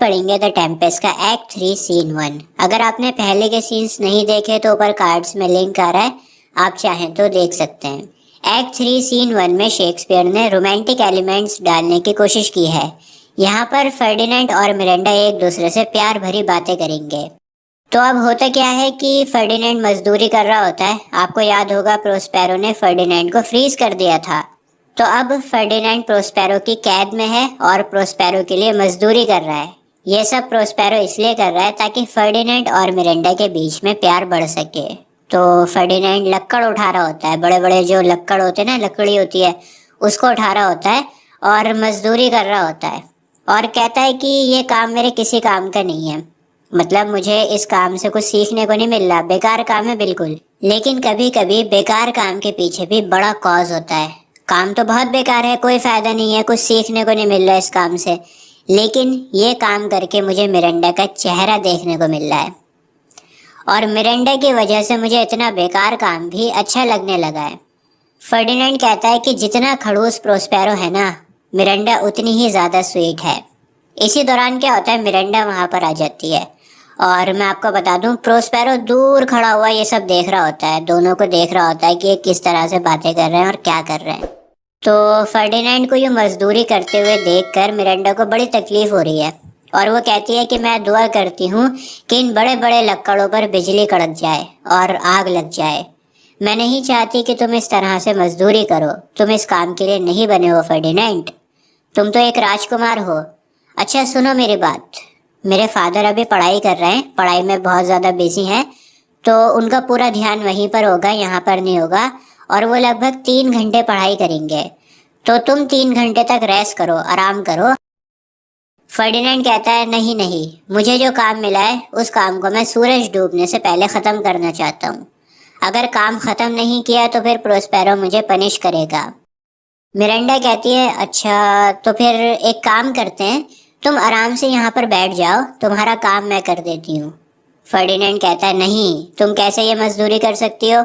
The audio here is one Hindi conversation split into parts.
पढ़ेंगे द टेम्पेस्ट का एक्ट 3 सीन 1। अगर आपने पहले के सीन्स नहीं देखे तो ऊपर कार्ड्स में लिंक आ रहा है, आप चाहें तो देख सकते हैं। एक्ट 3 सीन 1 में शेक्सपियर ने रोमांटिक एलिमेंट्स डालने की कोशिश की है। यहाँ पर फर्डिनेंड और मिरेंडा एक दूसरे से प्यार भरी बातें करेंगे। तो अब होता क्या है कि फर्डिनेंड मजदूरी कर रहा होता है। आपको याद होगा प्रोस्पेरो ने फर्डिनेंड को फ्रीज कर दिया था। तो अब फर्डिनेंड प्रोस्पेरो की कैद में है और प्रोस्पेरो के लिए मजदूरी कर रहा है। ये सब प्रोस्पेरो इसलिए कर रहा है ताकि फर्डिनेंड और मिरेंडा के बीच में प्यार बढ़ सके। तो फर्डिनेंड लक्कड़ उठा रहा होता है, बड़े बड़े जो लक्कड़ होते हैं ना, लकड़ी होती है, उसको उठा रहा होता है और मजदूरी कर रहा होता है और कहता है कि ये काम मेरे किसी काम का नहीं है, मतलब मुझे इस काम से कुछ सीखने को नहीं मिल रहा, बेकार काम है बिल्कुल। लेकिन कभी कभी बेकार काम के पीछे भी बड़ा कॉज होता है। काम तो बहुत बेकार है, कोई फायदा नहीं है, कुछ सीखने को नहीं मिल रहा इस काम से, लेकिन ये काम करके मुझे मिरेंडा का चेहरा देखने को मिल रहा है और मिरेंडा की वजह से मुझे इतना बेकार काम भी अच्छा लगने लगा है। फर्डिनेंड कहता है कि जितना खड़ूस प्रोस्पेरो है ना, मिरेंडा उतनी ही ज़्यादा स्वीट है। इसी दौरान क्या होता है, मिरेंडा वहाँ पर आ जाती है और मैं आपको बता दूं, प्रोस्पेरो दूर खड़ा हुआ ये सब देख रहा होता है, दोनों को देख रहा होता है कि ये किस तरह से बातें कर रहे हैं और क्या कर रहे हैं। तो फर्डिनेंड को ये मजदूरी करते हुए देखकर मिरेंडा को बड़ी तकलीफ हो रही है और वो कहती है कि मैं दुआ करती हूँ कि इन बड़े बड़े लक्कड़ों पर बिजली कड़क जाए और आग लग जाए। मैं नहीं चाहती कि तुम इस तरह से मजदूरी करो, तुम इस काम के लिए नहीं बने हो फर्डिनेंड, तुम तो एक राजकुमार हो। अच्छा सुनो मेरी बात, मेरे फादर अभी पढ़ाई कर रहे हैं, पढ़ाई में बहुत ज़्यादा बिजी हैं, तो उनका पूरा ध्यान वहीं पर होगा, यहाँ पर नहीं होगा, और वो लगभग 3 घंटे पढ़ाई करेंगे। तो तुम 3 घंटे तक रेस्ट करो, आराम करो। फर्डिनेंड कहता है नहीं नहीं, मुझे जो काम मिला है उस काम को मैं सूरज डूबने से पहले ख़त्म करना चाहता हूँ। अगर काम ख़त्म नहीं किया तो फिर प्रोस्पेरो मुझे पनिश करेगा। मिरेंडा कहती है अच्छा तो फिर एक काम करते हैं, तुम आराम से यहाँ पर बैठ जाओ, तुम्हारा काम मैं कर देती हूँ। फर्डिनेंड कहता है नहीं, तुम कैसे ये मजदूरी कर सकती हो,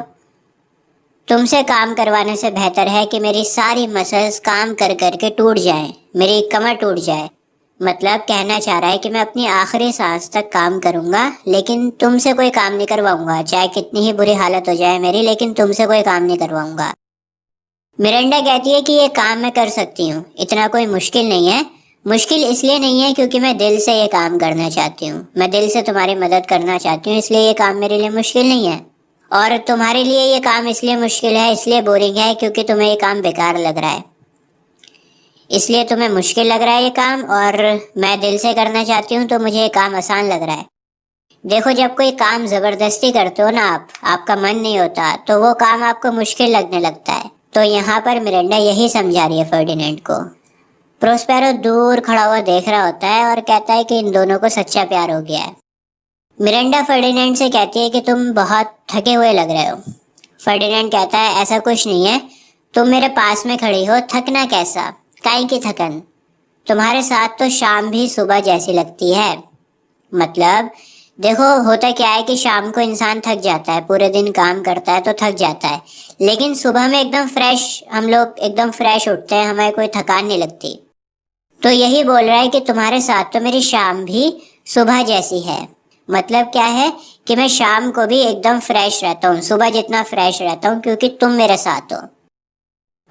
तुमसे काम करवाने से बेहतर है कि मेरी सारी मसल्स काम कर करके टूट जाएं, मेरी कमर टूट जाए। मतलब कहना चाह रहा है कि मैं अपनी आखिरी सांस तक काम करूँगा लेकिन तुमसे कोई काम नहीं करवाऊँगा, चाहे कितनी ही बुरी हालत हो जाए मेरी, लेकिन तुमसे कोई काम नहीं करवाऊँगा। मिरेंडा कहती है कि ये काम मैं कर सकती हूँ, इतना कोई मुश्किल नहीं है। मुश्किल इसलिए नहीं है क्योंकि मैं दिल से ये काम करना चाहती हूँ, मैं दिल से तुम्हारी मदद करना चाहती हूँ, इसलिए ये काम मेरे लिए मुश्किल नहीं है। और तुम्हारे लिए ये काम इसलिए मुश्किल है, इसलिए बोरिंग है क्योंकि तुम्हें ये काम बेकार लग रहा है, इसलिए तुम्हें मुश्किल लग रहा है ये काम, और मैं दिल से करना चाहती हूँ तो मुझे ये काम आसान लग रहा है। देखो जब कोई काम ज़बरदस्ती करते हो ना आप, आपका मन नहीं होता, तो वो काम आपको मुश्किल लगने लगता है। तो यहाँ पर मिरेंडा यही समझा रही है फर्डिनेंड को। प्रोस्पेरो दूर खड़ा हुआ देख रहा होता है और कहता है कि इन दोनों को सच्चा प्यार हो गया है। मिरेंडा फर्डिनेंड से कहती है कि तुम बहुत थके हुए लग रहे हो। फर्डिनेंड कहता है ऐसा कुछ नहीं है, तुम मेरे पास में खड़ी हो, थकना कैसा, काहे की थकन, तुम्हारे साथ तो शाम भी सुबह जैसी लगती है। मतलब देखो होता क्या है कि शाम को इंसान थक जाता है, पूरे दिन काम करता है तो थक जाता है, लेकिन सुबह में एकदम फ्रेश, हम लोग एकदम फ्रेश उठते हैं, हमें कोई थकान नहीं लगती। तो यही बोल रहा है कि तुम्हारे साथ तो मेरी शाम भी सुबह जैसी है। मतलब क्या है कि मैं शाम को भी एकदम फ्रेश रहता हूँ, सुबह जितना फ्रेश रहता हूँ, क्योंकि तुम मेरे साथ हो।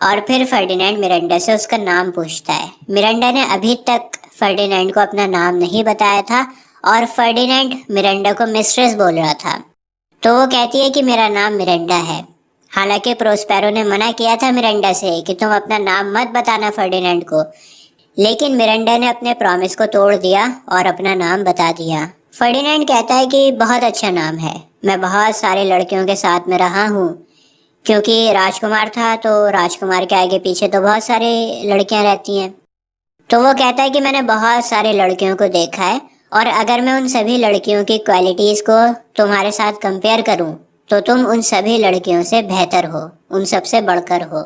और फिर फर्डिनेंड मिरेंडा से उसका नाम पूछता है। मिरेंडा ने अभी तक फर्डिनेंड को अपना नाम नहीं बताया था और फर्डिनेंड मिरेंडा को मिस्ट्रेस बोल रहा था। तो वो कहती है कि मेरा नाम मिरेंडा है। हालांकि प्रोस्पेरो ने मना किया था मिरेंडा से कि तुम अपना नाम मत बताना फर्डिनेंड को, लेकिन मिरेंडा ने अपने प्रॉमिस को तोड़ दिया और अपना नाम बता दिया। फर्डिनेंड कहता है कि बहुत अच्छा नाम है, मैं बहुत सारे लड़कियों के साथ में रहा हूँ, क्योंकि राजकुमार था तो राजकुमार के आगे पीछे तो बहुत सारे लड़कियां रहती हैं। तो वो कहता है कि मैंने बहुत सारे लड़कियों को देखा है और अगर मैं उन सभी लड़कियों की क्वालिटीज़ को तुम्हारे साथ कंपेयर करूं तो तुम उन सभी लड़कियों से बेहतर हो, उन सबसे बढ़कर हो,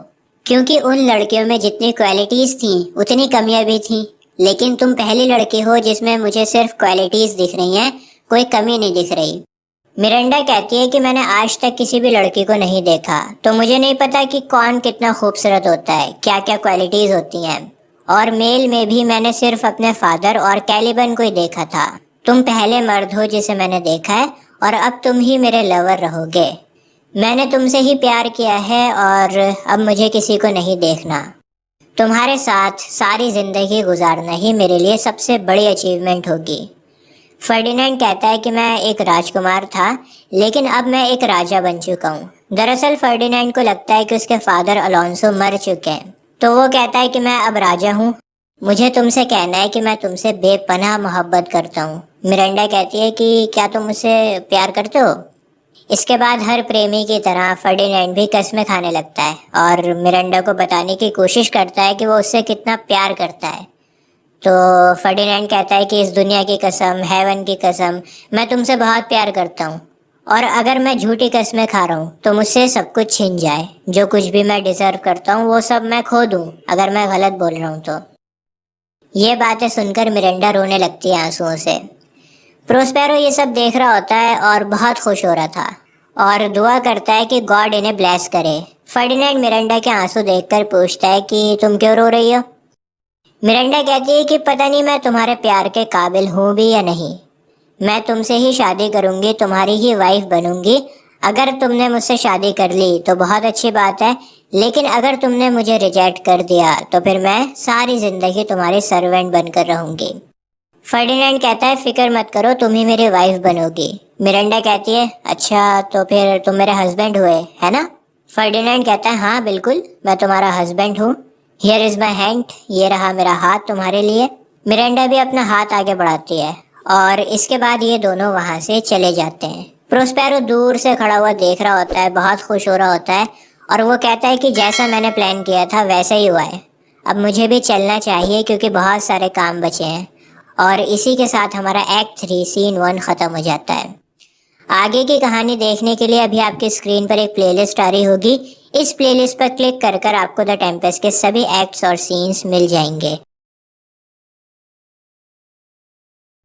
क्योंकि उन लड़कियों में जितनी क्वालिटीज़ थी उतनी कमियां भी थी, लेकिन तुम पहली लड़की हो जिसमें मुझे सिर्फ क्वालिटीज़ दिख रही हैं, कोई कमी नहीं दिख रही। मिरेंडा कहती है कि मैंने आज तक किसी भी लड़की को नहीं देखा, तो मुझे नहीं पता कि कौन कितना खूबसूरत होता है, क्या क्या क्वालिटीज़ होती हैं, और मेल में भी मैंने सिर्फ अपने फादर और कैलिबन को ही देखा था। तुम पहले मर्द हो जिसे मैंने देखा है और अब तुम ही मेरे लवर रहोगे। मैंने तुमसे ही प्यार किया है और अब मुझे किसी को नहीं देखना। तुम्हारे साथ सारी जिंदगी गुजारना ही मेरे लिए सबसे बड़ी अचीवमेंट होगी। फर्डिनेंड कहता है कि मैं एक राजकुमार था, लेकिन अब मैं एक राजा बन चुका हूँ। दरअसल फर्डिनेंड को लगता है कि उसके फादर अलोंसो मर चुके हैं, तो वो कहता है कि मैं अब राजा हूँ। मुझे तुमसे कहना है कि मैं तुमसे बेपनाह मोहब्बत करता हूँ। मिरांडा कहती है कि क्या तुम मुझसे प्यार करते हो? इसके बाद हर प्रेमी की तरह फर्डिनेंड भी कस्में खाने लगता है और मिरांडा को बताने की कोशिश करता है कि वो उससे कितना प्यार करता है। तो फर्डिनेंड कहता है कि इस दुनिया की कसम, हेवन की कसम, मैं तुमसे बहुत प्यार करता हूँ और अगर मैं झूठी कस्में खा रहा हूँ तो मुझसे सब कुछ छिन जाए। जो कुछ भी मैं डिजर्व करता हूँ वो सब मैं खो दूँ अगर मैं गलत बोल रहा हूँ तो। ये बातें सुनकर मिरांडा रोने लगती है आंसुओं से। प्रोस्पेरो ये सब देख रहा होता है और बहुत खुश हो रहा था और दुआ करता है कि गॉड इन्हें ब्लेस करे। फर्डिनेंड मिरांडा के आंसू देखकर पूछता है कि तुम क्यों रो रही हो? मिरांडा कहती है कि पता नहीं मैं तुम्हारे प्यार के काबिल हूँ भी या नहीं। मैं तुमसे ही शादी करूंगी, तुम्हारी ही वाइफ बनूंगी। अगर तुमने मुझसे शादी कर ली तो बहुत अच्छी बात है, लेकिन अगर तुमने मुझे रिजेक्ट कर दिया तो फिर मैं सारी जिंदगी तुम्हारी सर्वेंट बनकर रहूंगी। फर्डिनेंड कहता है फिक्र मत करो, तुम ही मेरी वाइफ बनोगी। मिरांडा कहती है अच्छा तो फिर तुम मेरे हस्बैंड हुए है ना? फर्डिनेंड कहता है हाँ बिल्कुल, मैं तुम्हारा हस्बैंड हूँ। हियर इज माई हैंड, ये रहा मेरा हाथ तुम्हारे लिए। मिरांडा भी अपना हाथ आगे बढ़ाती है और इसके बाद ये दोनों वहां से चले जाते हैं। प्रोस्पेरो दूर से खड़ा हुआ देख रहा होता है, बहुत खुश हो रहा होता है और वो कहता है कि जैसा मैंने प्लान किया था वैसा ही हुआ है। अब मुझे भी चलना चाहिए क्योंकि बहुत सारे काम बचे हैं। और इसी के साथ हमारा एक्ट 3 सीन 1 ख़त्म हो जाता है। आगे की कहानी देखने के लिए अभी आपकी स्क्रीन पर एक प्लेलिस्ट आ रही होगी। इस प्लेलिस्ट पर क्लिक कर कर आपको द टेम्पेस्ट के सभी एक्ट्स और सीन्स मिल जाएंगे।